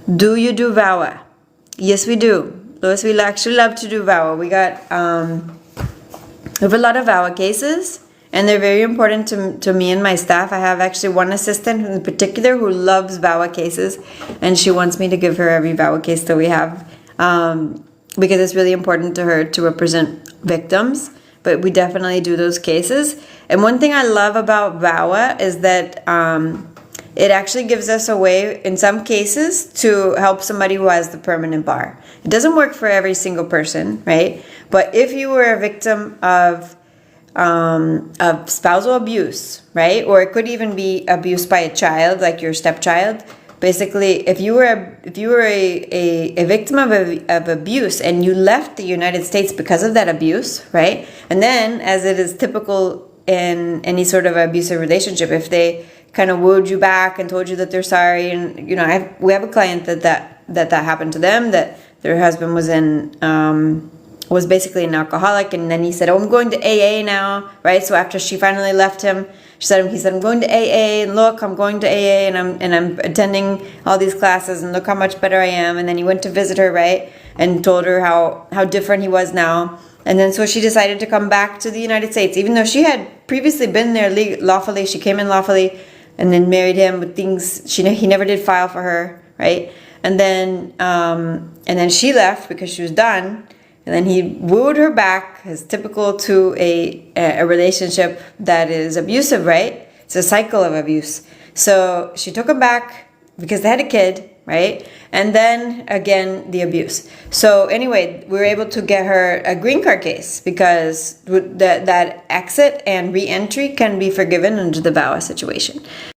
Do you do VAWA? Yes, we do. Lois, we actually love to do VAWA. We have a lot of VAWA cases, and they're very important to me and my staff. I have actually one assistant in particular who loves VAWA cases, and she wants me to give her every VAWA case that we have, because it's really important to her to represent victims. But we definitely do those cases. And one thing I love about VAWA is that it actually gives us a way, in some cases, to help somebody who has the permanent bar. It doesn't work for every single person, right? But if you were a victim of spousal abuse, right? Or it could even be abuse by a child, like your stepchild. Basically, if you were a victim of abuse and you left the United States because of that abuse, right? And then, as it is typical in any sort of abusive relationship, if they kind of wooed you back and told you that they're sorry, and we have a client that happened to them, that their husband was basically an alcoholic, and then he said, "Oh, I'm going to AA now," right? So after she finally left him, he said, "I'm going to AA, and look, I'm going to AA, and I'm attending all these classes, and look how much better I am." And then he went to visit her, right, and told her how different he was now. And then so she decided to come back to the United States, even though she had previously been there lawfully. She came in lawfully, and then married him with things he never did file for her, right? And then she left because she was done. And then he wooed her back, as typical to a relationship that is abusive, right? It's a cycle of abuse. So she took him back because they had a kid, right? And then again, the abuse. So anyway, we were able to get her a green card case because that exit and re-entry can be forgiven under the VAWA situation.